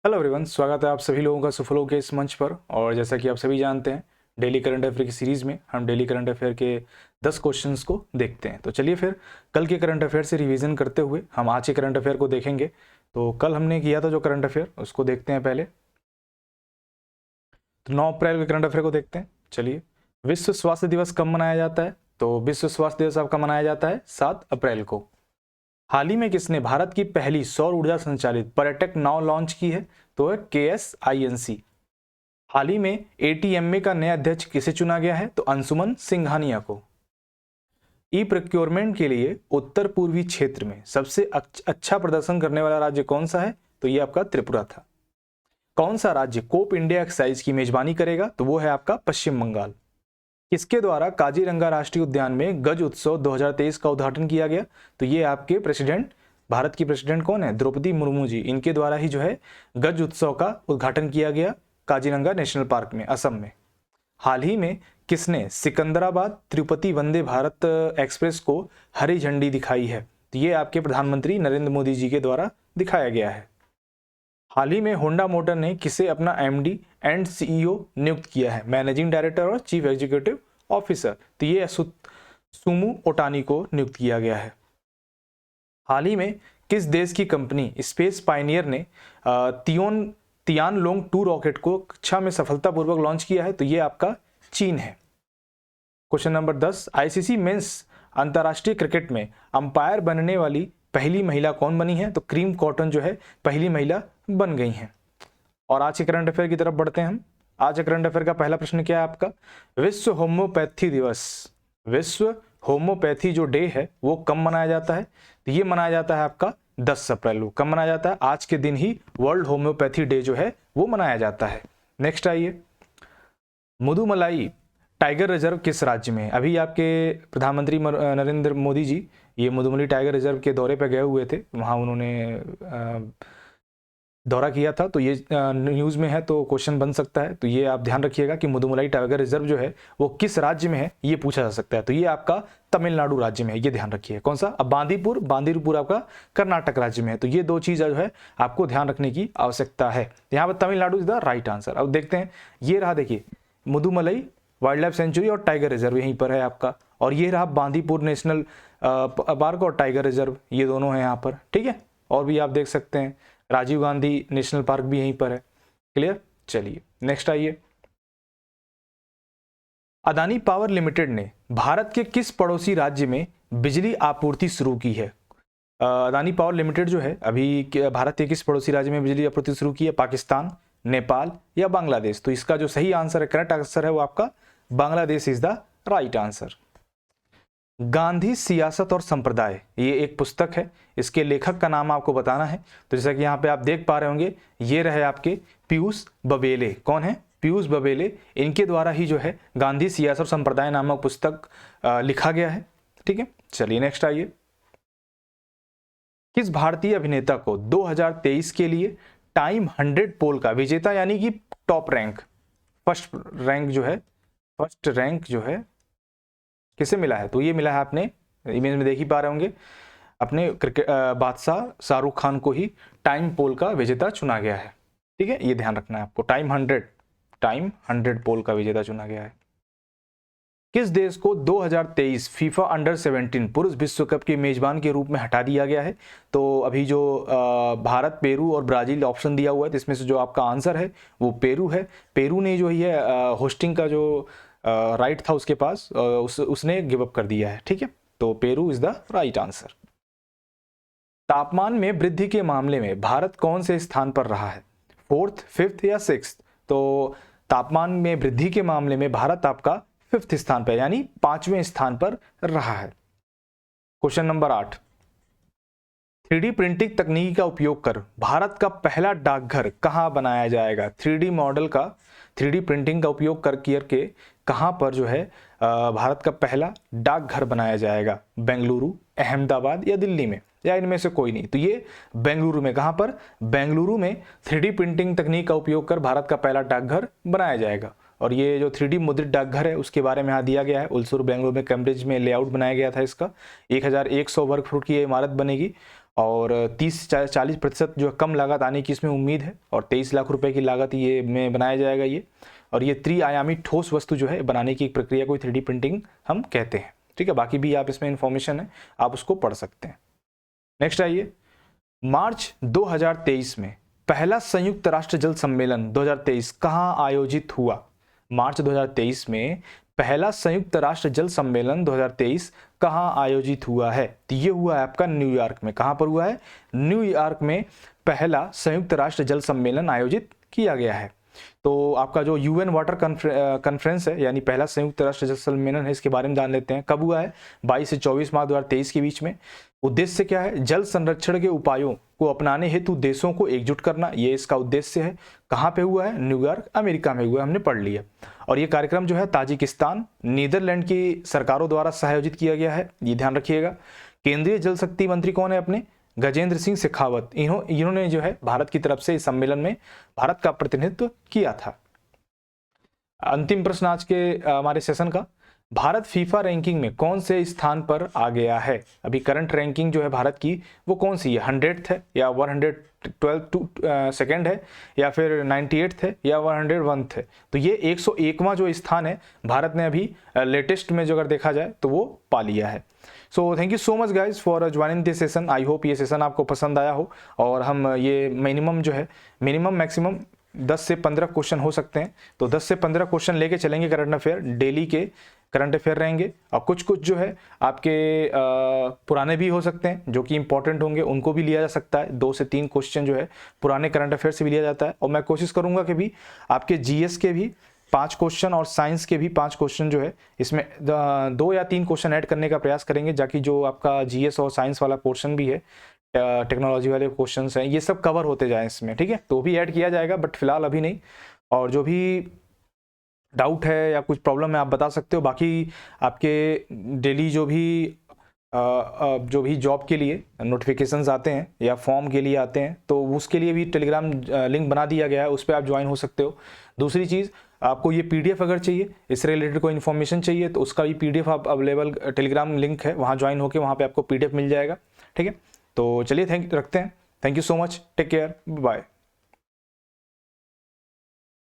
Hello everyone, स्वागत है आप सभी लोगों का सुफलो के इस मंच पर। और जैसा कि आप सभी जानते हैं, डेली करंट अफेयर की सीरीज़ में हम डेली करंट अफेयर के 10 क्वेश्चंस को देखते हैं। तो चलिए फिर कल के करंट अफेयर से रिवीजन करते हुए हम आज के करंट अफेयर को देखेंगे। तो कल हमने किया था जो करंट अफेयर, उसको देखते हैं पहले। तो 9 अप्रैल के करंट अफेयर को देखते हैं। चलिए, विश्व स्वास्थ्य दिवस कब मनाया जाता है? तो विश्व स्वास्थ्य दिवस आपका मनाया जाता है 7 अप्रैल को। हाल ही में किसने भारत की पहली सौर ऊर्जा संचालित पर्यटक नाव लॉन्च की है? तो है KSINC। हाल ही में ATMA का नया अध्यक्ष किसे चुना गया है? तो अंशुमन सिंघानिया को। ई प्रोक्योरमेंट के लिए उत्तर पूर्वी क्षेत्र में सबसे अच्छा प्रदर्शन करने वाला राज्य कौन सा है? तो ये आपका त्रिपुरा था। कौन सा राज्य कोप इंडिया एक्सरसाइज की मेजबानी करेगा? तो वो है आपका पश्चिम बंगाल। किसके द्वारा काजीरंगा राष्ट्रीय उद्यान में गज उत्सव 2023 का उद्घाटन किया गया? तो ये आपके प्रेसिडेंट, भारत की प्रेसिडेंट कौन है? द्रौपदी मुर्मू जी। इनके द्वारा ही जो है गज उत्सव का उद्घाटन किया गया काजीरंगा नेशनल पार्क में, असम में। हाल ही में किसने सिकंदराबाद तिरुपति वंदे भारत एक्सप्रेस को हरी झंडी दिखाई है? तो ये आपके प्रधानमंत्री नरेंद्र मोदी जी के द्वारा दिखाया गया है। हाल ही में होंडा मोटर ने किसे अपना MD एंड CEO नियुक्त किया है? मैनेजिंग डायरेक्टर और चीफ एग्जीक्यूटिव ऑफिसर। तो ये सुमू ओटानी को नियुक्त किया गया है। हाल ही में किस देश की कंपनी स्पेस पायनियर ने तियानलोंग 2 रॉकेट को कक्षा में सफलतापूर्वक लॉन्च किया है? तो ये आपका चीन है। क्वेश्चन नंबर 10, ICC मेंस अंतर्राष्ट्रीय क्रिकेट में अंपायर बनने वाली पहली महिला कौन बनी है? तो क्रीम कॉटन जो है पहली महिला बन गई हैं। और आज के करंट अफेयर की तरफ बढ़ते हैं हम। आज के करंट अफेयर का पहला प्रश्न क्या है आपका? विश्व होम्योपैथी दिवस, विश्व होम्योपैथी जो डे है वो कब मनाया जाता है? तो ये मनाया जाता है आपका 10 अप्रैल को। कब मनाया जाता है? आज के दिन ही वर्ल्ड होम्योपैथी डे जो है वो मनाया जाता है। नेक्स्ट आइए, मुदुमलाई टाइगर रिजर्व किस राज्य में है? अभी आपके प्रधानमंत्री नरेंद्र मोदी जी ये मुदुमलाई टाइगर रिजर्व के दौरे पर गए हुए थे, वहाँ उन्होंने दौरा किया था। तो ये न्यूज़ में है तो क्वेश्चन बन सकता है। तो ये आप ध्यान रखिएगा कि मुदुमलाई टाइगर रिजर्व जो है वो किस राज्य में है, ये पूछा जा सकता है। तो ये आपका तमिलनाडु राज्य में है, ये ध्यान रखिए। कौन सा? अब बांदीपुर आपका कर्नाटक राज्य में है। तो ये दो चीज़ जो है आपको ध्यान रखने की आवश्यकता है। यहाँ पर Tamil Nadu is the right answer. अब देखते हैं, ये रहा, देखिए मुदुमलाई वाइल्ड लाइफ सेंचुरी और टाइगर रिजर्व यहीं पर है आपका। और ये रहा बांदीपुर नेशनल पार्क और टाइगर रिजर्व, ये दोनों हैं यहाँ पर, ठीक है। और भी आप देख सकते हैं, राजीव गांधी नेशनल पार्क भी यहीं पर है। क्लियर? चलिए नेक्स्ट आइए। अदानी पावर लिमिटेड ने भारत के किस पड़ोसी राज्य में बिजली आपूर्ति शुरू की है? अदानी पावर लिमिटेड जो है अभी भारत के किस पड़ोसी राज्य में बिजली आपूर्ति शुरू की है? पाकिस्तान, नेपाल या बांग्लादेश? तो इसका जो सही आंसर है, करेक्ट आंसर है, वो आपका Bangladesh is the right answer. Gandhi सियासत और संप्रदाय, ये एक पुस्तक है, इसके लेखक का नाम आपको बताना है। तो जैसा कि यहाँ पे आप देख पा रहे होंगे, ये रहे आपके पीयूष बबेले। कौन है? पीयूष बबेले। इनके द्वारा ही जो है गांधी सियासत और संप्रदाय नामक पुस्तक लिखा गया है, ठीक है। चलिए नेक्स्ट आइए। किस भारतीय अभिनेता को 2023 के लिए टाइम 100 पोल का विजेता यानी कि टॉप रैंक, फर्स्ट रैंक जो है किसे मिला है? तो ये मिला है, आपने इमेज में देख ही पा रहे होंगे, अपने क्रिकेट बादशाह शाहरुख खान को ही टाइम पोल का विजेता चुना गया है, ठीक है। ये ध्यान रखना है आपको, टाइम 100 पोल का विजेता चुना गया है। किस देश को 2023 फीफा अंडर 17 पुरुष विश्व कप के मेजबान के रूप में हटा दिया गया है? तो अभी जो भारत, पेरू और ब्राजील ऑप्शन दिया हुआ है, तो इसमें से जो आपका आंसर है वो पेरू है। पेरू ने जो है होस्टिंग का जो राइट था उसके पास, उसने गिव अप कर दिया है, ठीक है। तो Peru is the right answer. तापमान में वृद्धि के मामले में भारत कौन से स्थान पर रहा है? 4th, 5th या 6th? तो तापमान में वृद्धि के मामले में भारत आपका 5th स्थान पर यानी 5वें स्थान पर रहा है। क्वेश्चन नंबर 8, 3D प्रिंटिंग तकनीक का उपयोग कर भारत का पहला डाकघर कहां बनाया जाएगा? 3D प्रिंटिंग का उपयोग करके कहां पर जो है भारत का पहला डाकघर बनाया जाएगा? बेंगलुरु, अहमदाबाद या दिल्ली में, या इनमें से कोई नहीं? तो ये बेंगलुरु में। कहां पर? बेंगलुरु में 3D प्रिंटिंग तकनीक का उपयोग कर भारत का पहला डाकघर बनाया जाएगा। और ये जो 3D मुद्रित डाकघर है उसके बारे में यहाँ दिया गया है। उलसूर बेंगलुरु में कैम्ब्रिज में लेआउट बनाया गया था इसका। 1100 वर्ग फुट की ये इमारत बनेगी और 30-40% जो कम लागत आने की इसमें उम्मीद है, और 23 लाख रुपए की लागत ये में बनाया जाएगा ये। और ये त्रिआयामी ठोस वस्तु जो है बनाने की एक प्रक्रिया को 3D प्रिंटिंग हम कहते हैं। ठीक है, बाकी भी आप इसमें इंफॉर्मेशन है, आप उसको पढ़ सकते हैं। नेक्स्ट आइए, मार्च 2023 में पहला संयुक्त राष्ट्र जल सम्मेलन 2023 कहाँ आयोजित हुआ? मार्च 2023 में पहला संयुक्त राष्ट्र जल सम्मेलन 2023 कहाँ आयोजित हुआ है? तो ये हुआ है आपका न्यूयॉर्क में। कहाँ पर हुआ है? न्यूयॉर्क में पहला संयुक्त राष्ट्र जल सम्मेलन आयोजित किया गया है। तो आपका जो यूएन वाटर कॉन्फ्रेंस है, यानी पहला संयुक्त राष्ट्र जल सम्मेलन है, इसके बारे में जान लेते हैं। कब हुआ है? 22 से 24 मार्च 2023 के बीच में। उद्देश्य क्या है? जल संरक्षण के उपायों को अपनाने हेतु देशों को एकजुट करना, ये इसका उद्देश्य है। कहाँ पे हुआ है? न्यूयॉर्क, अमेरिका में हुआ है, हमने पढ़ लिया। और ये कार्यक्रम जो है ताजिकिस्तान, नीदरलैंड की सरकारों द्वारा संयोजित किया गया है, ये ध्यान रखिएगा। केंद्रीय जल शक्ति मंत्री कौन है अपने? गजेंद्र सिंह शेखावत। इन्होंने जो है भारत की तरफ से इस सम्मेलन में भारत का प्रतिनिधित्व किया था। अंतिम प्रश्न आज के हमारे सेशन का, भारत फीफा रैंकिंग में कौन से स्थान पर आ गया है? अभी करंट रैंकिंग जो है भारत की वो कौन सी है? 100th है, या 112 सेकेंड है, या फिर 98th है, या 101th है? तो ये 101वां जो स्थान है भारत ने अभी लेटेस्ट में जो अगर देखा जाए तो वो पा लिया है। So thank you so much guys for joining this session. I hope ये सेशन आपको पसंद आया हो, और हम ये मिनिमम जो है मैक्सिमम 10 से 15 क्वेश्चन हो सकते हैं, तो 10 से 15 क्वेश्चन लेके चलेंगे। करंट अफेयर डेली के करंट अफेयर रहेंगे, और कुछ जो है आपके पुराने भी हो सकते हैं जो कि इंपॉर्टेंट होंगे, उनको भी लिया जा सकता है। 2 से 3 क्वेश्चन जो है पुराने करंट अफेयर से भी लिया जाता है। और मैं कोशिश करूंगा कि भी आपके जीएस के भी 5 क्वेश्चन और साइंस के भी 5 क्वेश्चन जो है इसमें 2 या 3 क्वेश्चन ऐड करने का प्रयास करेंगे, ताकि जो आपका जीएस और साइंस वाला पोर्शन भी है, टेक्नोलॉजी वाले क्वेश्चंस हैं, ये सब कवर होते जाएं इसमें। ठीक है, तो भी ऐड किया जाएगा, बट फिलहाल अभी नहीं। और जो भी डाउट है या कुछ प्रॉब्लम है आप बता सकते हो। बाकी आपके डेली जो भी जॉब के लिए नोटिफिकेशंस आते हैं या फॉर्म के लिए आते हैं, तो उसके लिए भी टेलीग्राम लिंक बना दिया गया है, उस पर आप ज्वाइन हो सकते हो। दूसरी चीज़, आपको ये पीडीएफ अगर चाहिए, इससे रिलेटेड कोई इन्फॉर्मेशन चाहिए, तो उसका भी पीडीएफ आप अवेलेबल, टेलीग्राम लिंक है, वहाँ ज्वाइन होकर वहाँ पे आपको पीडीएफ मिल जाएगा। ठीक है, तो चलिए रखते हैं। Thank you so much, take care, bye.